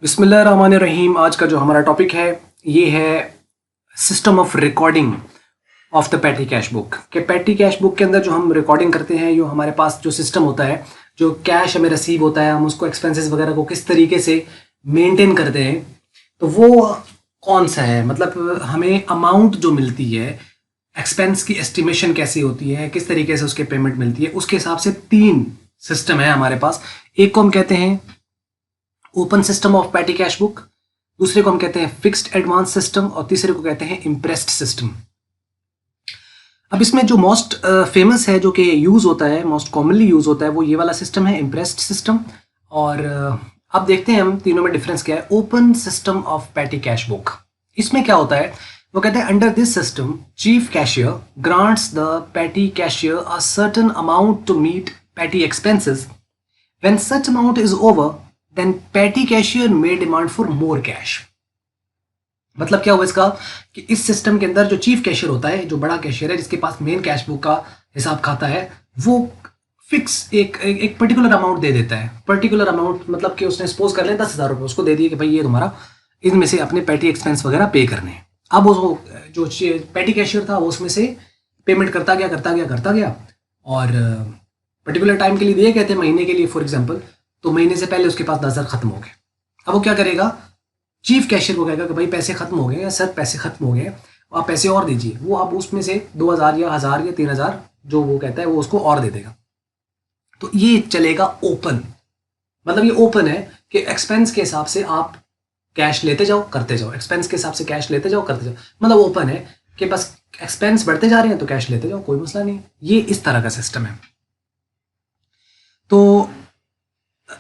बिस्मिल्लाहिर्रहमानिर्रहीम। आज का जो हमारा टॉपिक है ये है system of recording of the patty cash book. के पैटी कैश बुक के अंदर जो हम रिकॉर्डिंग करते हैं, जो हमारे पास जो सिस्टम होता है, जो कैश हमें रिसीव होता है, हम उसको एक्सपेंसेस वगैरह को किस तरीके से मेंटेन करते हैं, तो वो कौन सा है। मतलब हमें अमाउंट जो मिलती है, एक्सपेंस की एस्टिमेशन कैसी होती है, किस तरीके से उसके पेमेंट मिलती है, उसके हिसाब से 3 सिस्टम है हमारे पास। एक को हम कहते हैं open system of petty cash book, दूसरे को हम कहते हैं फिक्स्ड एडवांस सिस्टम और तीसरे को कहते हैं इम्प्रेस्ड सिस्टम। अब इसमें जो मोस्ट फेमस है, जो कि यूज होता है, मोस्ट कॉमनली यूज होता है, वो ये वाला सिस्टम है, इम्प्रेस्ड सिस्टम। और अब देखते हैं हम तीनों में डिफरेंस क्या है। Open system of petty cash book, इसमें क्या होता है, वो कहते हैं under this system chief cashier grants the petty cashier a certain amount to meet petty expenses. When such amount is over then petty cashier may demand for more cash. मतलब क्या हुआ इसका कि इस सिस्टम के अंदर जो चीफ कैशियर होता है, जो बड़ा कैशियर है, जिसके पास मेन कैश बुक का हिसाब खाता है, वो फिक्स एक पर्टिकुलर अमाउंट दे देता है। पर्टिकुलर अमाउंट मतलब कि उसने सपोज कर लिया 10,000 रुपये, उसको दे दिए कि भाई ये तुम्हारा, इनमें से अपने पैटी एक्सपेंस वगैरह पे करने हैं। अब वो जो पैटी कैशियर था वो उसमें से पेमेंट करता गया और पर्टिकुलर टाइम के लिए दिए गए थे, महीने के लिए फॉर एग्जाम्पल, तो महीने से पहले उसके पास 10,000 खत्म हो गए। अब वो क्या करेगा, चीफ कैशियर को कहेगा कि भाई पैसे खत्म हो गए, या सर पैसे खत्म हो गए, आप पैसे और दीजिए। वो अब उसमें से 2,000 या 1,000 या 3,000 जो वो कहता है वो उसको और दे देगा। तो ये चलेगा ओपन। मतलब ये ओपन है कि एक्सपेंस के हिसाब से आप कैश लेते जाओ करते जाओ, एक्सपेंस के हिसाब से कैश लेते जाओ करते जाओ। मतलब ओपन है कि बस एक्सपेंस बढ़ते जा रहे हैं तो कैश लेते जाओ, कोई मसला नहीं। ये इस तरह का सिस्टम है। तो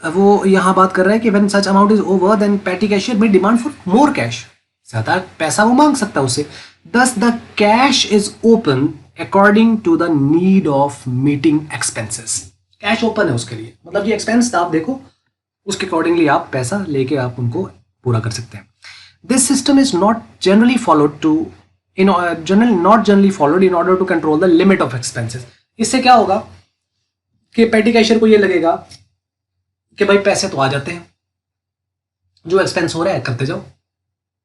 वो यहाँ बात कर रहा है कि when such amount is over then petty cashier may demand for more cash, ज्यादा पैसा वो मांग सकता है उससे। Thus the cash is open according to the need of meeting expenses. Cash open है उसके लिए, मतलब ये एक्सपेंस आप देखो, उसके अकॉर्डिंगली आप पैसा लेके आप उनको पूरा कर सकते हैं। This system is not generally followed in order to control the limit of expenses. इससे क्या होगा कि पैटी कैशियर को ये लगेगा कि भाई पैसे तो आ जाते हैं, जो एक्सपेंस हो रहा है करते जाओ,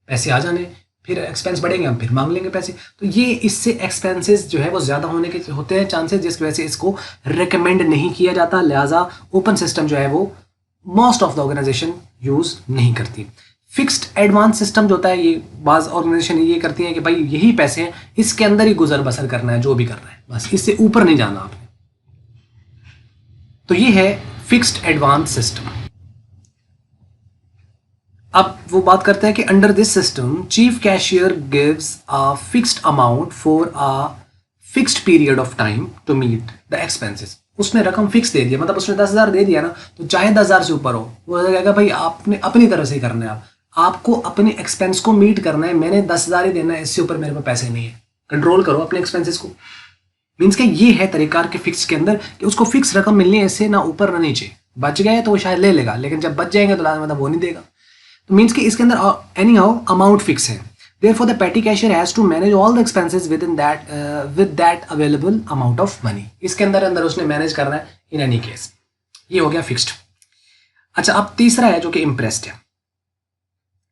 पैसे आ जाने, फिर एक्सपेंस बढ़ेंगे हम फिर मांग लेंगे पैसे। तो ये इससे एक्सपेंसेस जो है वो ज़्यादा होने के होते हैं चांसेस, जिसकी वजह से इसको रिकमेंड नहीं किया जाता। लिहाजा ओपन सिस्टम जो है वो most of the organization use नहीं करती। फिक्स्ड एडवांस सिस्टम जो होता है, ये बाज़ ऑर्गेनाइजेशन ये करती हैं कि भाई यही पैसे हैं, इसके अंदर ही गुजर बसर करना है, जो भी करना है, बस इससे ऊपर नहीं जाना आपने। तो ये है फिक्स्ड एडवांस सिस्टम। अब वो बात करते हैं कि under this system chief cashier gives a fixed amount for a fixed period of time to meet the expenses. उसने रकम फिक्स दे दिया, मतलब उसने 10,000 दे दिया ना, तो चाहे 10,000 से ऊपर हो, वो कहेगा भाई आपने अपनी तरह से करना है, आपको अपने एक्सपेंस को मीट करना है, मैंने 10,000 ही देना है, इससे ऊपर मेरे पास पैसे नहीं है। कंट्रोल करो अपने एक्सपेंसेस को। मीन्स कि ये है तरीकार के फिक्स के अंदर कि उसको फिक्स रकम मिलनी है, इससे ना ऊपर ना नीचे। बच गए तो वो शायद ले लेगा, लेकिन जब बच जाएंगे तो लास्ट मतलब वो नहीं देगा। तो मीन्स कि इसके अंदर एनी हाउ अमाउंट फिक्स है। Therefore the petty cashier has to manage all the expenses with that available amount of money. इसके अंदर उसने मैनेज करना है इन एनी केस। ये हो गया फिक्स्ड। अच्छा, अब तीसरा है जो कि इम्प्रेस्ड है।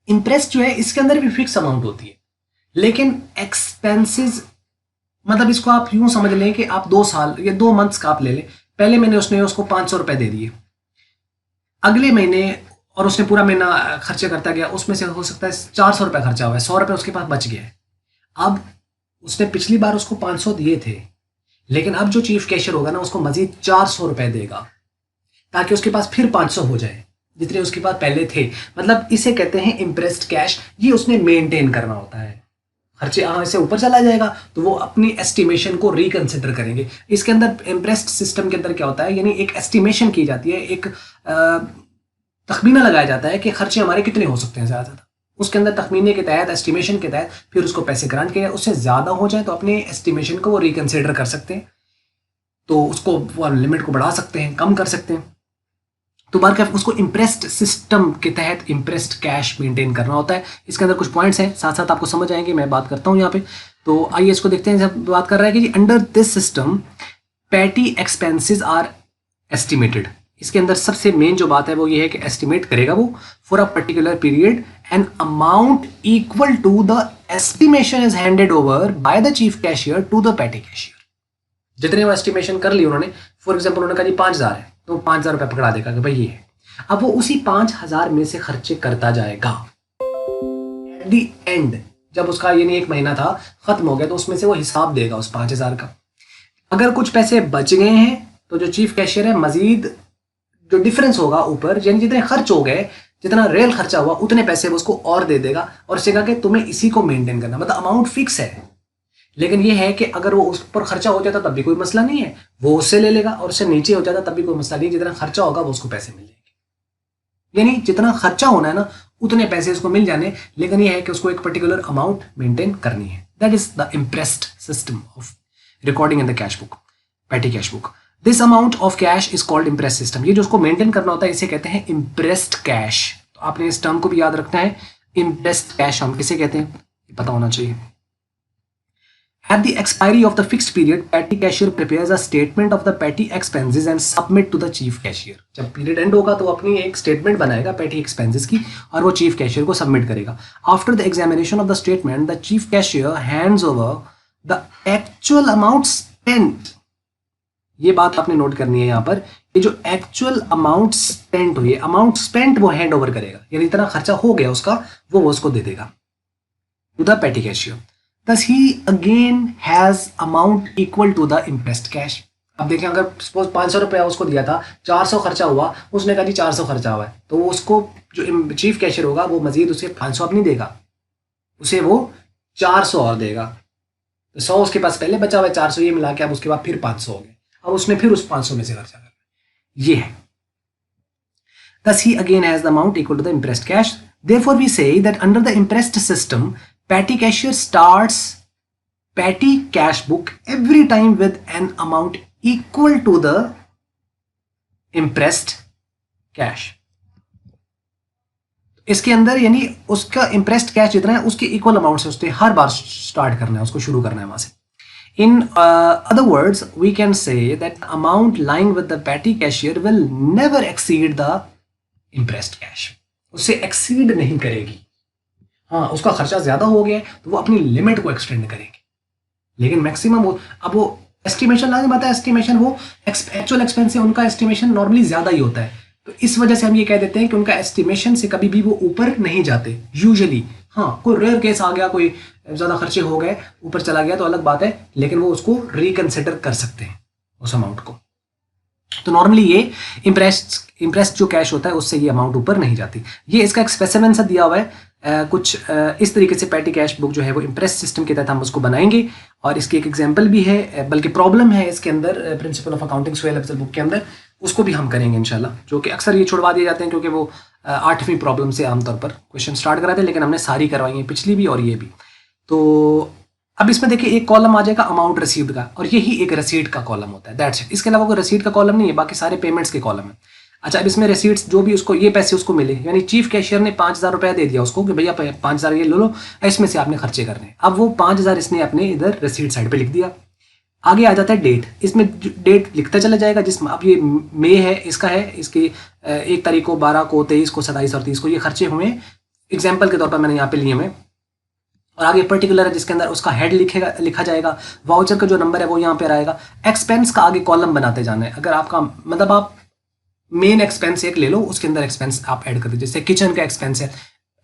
इम्प्रेस्ड जो है, इसके अंदर भी फिक्स अमाउंट होती है, लेकिन एक्सपेंसेस, मतलब इसको आप यूं समझ लें कि आप 2 साल या 2 मंथ्स का आप ले लें। पहले महीने उसने उसको 500 रुपए दे दिए, अगले महीने, और उसने पूरा महीना खर्चे करता गया, उसमें से हो सकता है 400 रुपये खर्चा हुआ है, 100 रुपये उसके पास बच गया है। अब उसने पिछली बार उसको 500 दिए थे, लेकिन अब जो चीफ कैशियर होगा ना, उसको मजीद 400 रुपये देगा, ताकि उसके पास फिर 500 हो जाए, जितने उसके पास पहले थे। मतलब इसे कहते हैं इम्प्रेस्ड कैश। ये उसने मेंटेन करना होता है। खर्चे से ऊपर चला जाएगा तो वो अपनी एस्टिमेशन को रिकंसिडर करेंगे। इसके अंदर इम्प्रेस्ड सिस्टम के अंदर क्या होता है, यानी एक एस्टिमेशन की जाती है, एक तखमीना लगाया जाता है कि खर्चे हमारे कितने हो सकते हैं ज़्यादा। उसके अंदर तखमीने के तहत, एस्टिमेशन के तहत फिर उसको पैसे ग्रांट किए। उससे ज़्यादा हो जाए तो अपने एस्टिमेशन को वो रिकंसिडर कर सकते हैं, तो उसको वो लिमिट को बढ़ा सकते हैं, कम कर सकते हैं। तो बार क्या उसको इम्प्रेस्ड सिस्टम के तहत इम्प्रेस्ड कैश मेंटेन करना होता है। इसके अंदर कुछ पॉइंट्स हैं, साथ साथ आपको समझ आएंगे, मैं बात करता हूँ यहाँ पे। तो आइए इसको देखते हैं। जब बात कर रहा है कि under this system petty expenses are estimated, इसके अंदर सबसे मेन जो बात है वो ये है कि एस्टिमेट करेगा वो for a particular period an amount equal to the estimation is handed over by the chief cashier to the petty cashier. जितने वो एस्टिमेशन कर ली उन्होंने, फॉर एग्जाम्पल उन्होंने कहा जी 5,000 है, तो 5,000 रुपये पकड़ा देगा कि भाई ये है। अब वो उसी 5,000 में से खर्चे करता जाएगा। एट द एंड जब उसका यानी 1 महीना था खत्म हो गया तो उसमें से वो हिसाब देगा उस 5,000 का। अगर कुछ पैसे बच गए हैं तो जो चीफ कैशियर है मजीद जो डिफरेंस होगा ऊपर, यानी जितने खर्च हो गए, जितना रियल खर्चा हुआ उतने पैसे वो उसको और दे देगा और उससे कहा कि तुम्हें इसी को मेंटेन करना, मतलब अमाउंट फिक्स है। लेकिन ये है कि अगर वो उस पर खर्चा हो जाता तब भी कोई मसला नहीं है, वो उससे ले लेगा, और उससे नीचे हो जाता तब भी कोई मसला नहीं, जितना खर्चा होगा वो उसको पैसे मिल जाएंगे। यानी जितना खर्चा होना है ना उतने पैसे उसको मिल जाने, लेकिन ये है कि उसको एक पर्टिकुलर अमाउंट मेंटेन करनी है। That is the impressed system of recording in the cash book, पेटी cash book. This amount of cash is called impressed system. ये जो उसको मेंटेन करना होता है इसे कहते हैं इम्प्रेस्ड कैश। तो आपने इस टर्म को भी याद रखना है, इम्प्रेस्ड कैश हम किसे कहते हैं ये पता होना चाहिए। At the expiry of the fixed period, petty cashier prepares a statement of the petty expenses and submit to the chief cashier. जब पीरियड एंड होगा तो अपनी एक स्टेटमेंट बनाएगा पेटी एक्सपेंसेस की और वो चीफ कैशियर को सबमिट करेगा। After the examination of the statement the chief cashier hands over the actual amount spent. ये बात आपने नोट करनी है यहाँ पर, ये जो एक्चुअल अमाउंट स्पेंट हुई, अमाउंट स्पेंट वो हैंड ओवर करेगा, यानी इतना खर्चा हो गया उसका वो उसको दे देगा to the petty cashier. Thus he again has amount equal to the impressed cash. अब देखें अगर सपोज 500 रुपया उसको दिया था, 400 खर्चा हुआ, उसने कहा जी 400 खर्चा हुआ है, तो वो उसको जो चीफ कैशियर होगा वो मजीद उसे 500 अब नहीं देगा, उसे वो 400 और देगा। तो 100 उसके पास पहले बचा हुआ है, 400 ये मिला के अब उसके बाद फिर 500 हो गए, अब उसने फिर उस 500 में से खर्चा करना, ये है। Thus he again has the amount equal to the impressed cash. Therefore we say that under the impressed system petty cashier starts petty cash book every time with an amount equal to the impressed cash. इसके अंदर यानी उसका impressed cash जितना है उसके equal amount से उसने हर बार start करना है, उसको शुरू करना है वहां से। In other words, we can say that the amount lying with the petty cashier will never exceed the impressed cash. उससे एक्सीड नहीं करेगी। हाँ, उसका खर्चा ज्यादा हो गया तो वो अपनी लिमिट को एक्सटेंड करेंगे, लेकिन मैक्सिमम अब वो एस्टिमेशन लाने बात है, एस्टिमेशन वो एक्चुअल एक्सपेंस है, उनका एस्टिमेशन नॉर्मली ज्यादा ही होता है, तो इस वजह से हम ये कह देते हैं कि उनका एस्टिमेशन से कभी भी वो ऊपर नहीं जाते यूजुअली। हाँ, कोई रेयर केस आ गया, कोई ज्यादा खर्चे हो गए, ऊपर चला गया तो अलग बात है, लेकिन वो उसको रिकंसिडर कर सकते हैं उस अमाउंट को। तो नॉर्मली ये इम्प्रेस्ड जो कैश होता है उससे ये अमाउंट ऊपर नहीं जाती। ये इसका एक स्पेसिमेन सा दिया हुआ है, कुछ इस तरीके से पेटी कैश बुक जो है वो इम्प्रेस सिस्टम के तहत हम उसको बनाएंगे, और इसकी एक एग्जांपल भी है, बल्कि प्रॉब्लम है इसके अंदर principle of accounting Sohail Afzal book के अंदर, उसको भी हम करेंगे इंशाल्लाह, जो कि अक्सर ये छुड़वा दिए जाते हैं क्योंकि वो 8वीं प्रॉब्लम से आमतौर पर क्वेश्चन स्टार्ट कराते हैं, लेकिन हमने सारी करवाई है, पिछली भी और ये भी। तो अब इसमें देखिए एक कॉलम आ जाएगा अमाउंट रिसीव्ड का, और यही एक रसीद का कॉलम होता है, दैट्स इट। इसके अलावा कोई रसीद का कॉलम नहीं है, बाकी सारे पेमेंट्स के कॉलम है। अच्छा, अब इसमें रिसीट्स जो भी उसको ये पैसे उसको मिले, यानी चीफ कैशियर ने 5,000 रुपया दे दिया उसको कि भैया 5,000 ये ले लो, इसमें से आपने खर्चे करने हैं। अब वो 5,000 इसने अपने इधर रिसीट साइड पे लिख दिया। आगे आ जाता है डेट, इसमें डेट लिखता चला जाएगा, जिसमें अब ये मई है, इसका है, इसकी 1 तारीख को, 12 को, 23 को, 27 और 30 को ये खर्चे हुए, एग्जाम्पल के तौर पर मैंने यहाँ पे लिए हुए। और आगे पर्टिकुलर है जिसके अंदर उसका हेड लिखा जाएगा, वाउचर का जो नंबर है वो यहाँ पे आएगा। एक्सपेंस का आगे कॉलम बनाते जाना है। अगर आपका मतलब आप मेन एक्सपेंस एक ले लो, उसके अंदर एक्सपेंस आप ऐड कर दीजिए। जैसे किचन का एक्सपेंस है,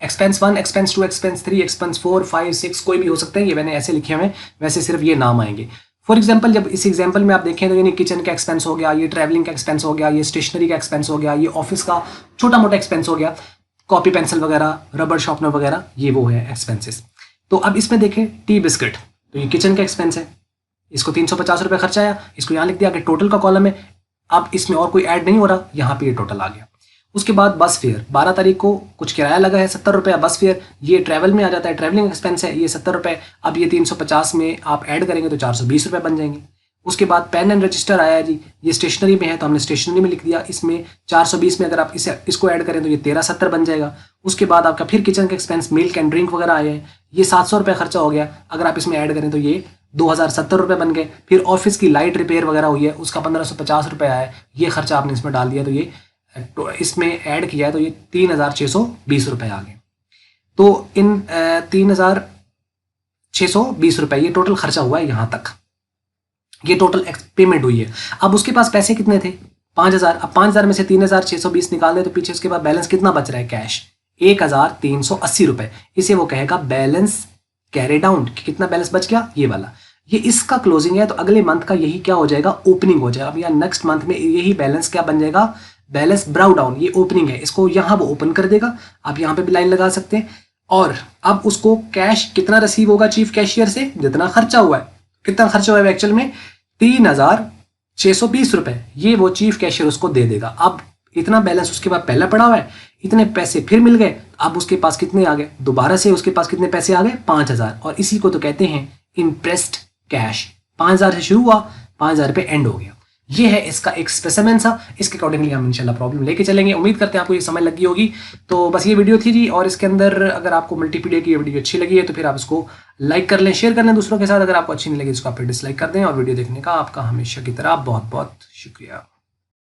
एक्सपेंस 1, एक्सपेंस 2, एक्सपेंस 3, एक्सपेंस 4, 5, 6 कोई भी हो सकते हैं, ये मैंने ऐसे लिखे हुए, वैसे सिर्फ ये नाम आएंगे। फॉर एग्जाम्पल जब इस एग्जाम्पल में आप देखें तो यानी किचन का एक्सपेंस हो गया, ये ट्रैवलिंग का एक्सपेंस हो गया, ये स्टेशनरी का एक्सपेंस हो गया, ये ऑफिस का छोटा मोटा एक्सपेंस हो गया, कॉपी पेंसिल वगैरह, रबर शार्पनर वगैरह, ये वो है एक्सपेंसेस। तो अब इसमें देखें टी बिस्किट, तो ये किचन का एक्सपेंस है, इसको 350 रुपये खर्चा आया, इसको यहाँ लिख दिया कि टोटल का कॉलम है। अब इसमें और कोई ऐड नहीं हो रहा, यहाँ पे ये टोटल आ गया। उसके बाद बस फेयर, 12 तारीख को कुछ किराया लगा है 70 रुपये बस फेयर, ये ट्रैवल में आ जाता है, ट्रैवलिंग एक्सपेंस है, ये 70 रुपये। अब ये 350 में आप ऐड करेंगे तो 420 रुपये बन जाएंगे। उसके बाद पेन एंड रजिस्टर आया है जी, ये स्टेशनरी में है तो हमने स्टेशनरी में लिख दिया, इसमें 420 में अगर आप इसको ऐड करें तो ये 1370 बन जाएगा। उसके बाद आपका फिर किचन का एक्सपेंस, मिल्क एंड ड्रिंक वगैरह आए हैं, ये 700 रुपये खर्चा हो गया, अगर आप इसमें ऐड करें तो ये 2070 बन गए। फिर ऑफिस की लाइट रिपेयर वगैरह हुई है, उसका 1550 आया है, ये खर्चा आपने इसमें डाल दिया, तो ये इसमें ऐड किया है, तो ये 3620 आ गए। तो इन 3620 ये टोटल खर्चा हुआ है यहाँ तक, ये टोटल पेमेंट हुई है। अब उसके पास पैसे कितने थे? 5000। अब 5000 में से 3620 निकाल दे तो पीछे उसके बाद बैलेंस कितना बच रहा है? कैश 1380 इसे वो कहेगा बैलेंस कैरी डाउन। कितना बैलेंस बच गया? ये वाला। ये इसका क्लोजिंग है, तो अगले मंथ का यही क्या हो जाएगा? ओपनिंग हो जाएगा। अब या नेक्स्ट मंथ में यही बैलेंस क्या बन जाएगा? बैलेंस ब्राउ डाउन। ये ओपनिंग है, इसको यहां वो ओपन कर देगा। आप यहां पे भी लाइन लगा सकते हैं। और अब उसको कैश कितना रिसीव होगा चीफ कैशियर से? जितना खर्चा हुआ है। कितना खर्चा हुआ है एक्चुअल में? 3620 ये वो चीफ कैशियर उसको दे देगा। अब इतना बैलेंस उसके बाद पहले पड़ा हुआ है, इतने पैसे फिर मिल गए। अब उसके पास कितने आ गए? दोबारा से उसके पास कितने पैसे आ गए? 5000। और इसी को तो कहते हैं इंटरेस्ट कैश। 5000 से शुरू हुआ, 5000 पे एंड हो गया। ये है इसका एक स्पेसिमेन सा। इसके अकॉर्डिंगली हम इंशाल्लाह प्रॉब्लम लेके चलेंगे। उम्मीद करते हैं आपको ये समझ लगी होगी। तो बस ये वीडियो थी जी। और इसके अंदर अगर आपको मल्टीपीडिया की ये वीडियो अच्छी लगी है तो फिर आप इसको लाइक कर लें, शेयर कर लें दूसरों के साथ। अगर आपको अच्छी नहीं लगी इसको आप डिसलाइक कर दें। और वीडियो देखने का आपका हमेशा की तरह बहुत बहुत शुक्रिया।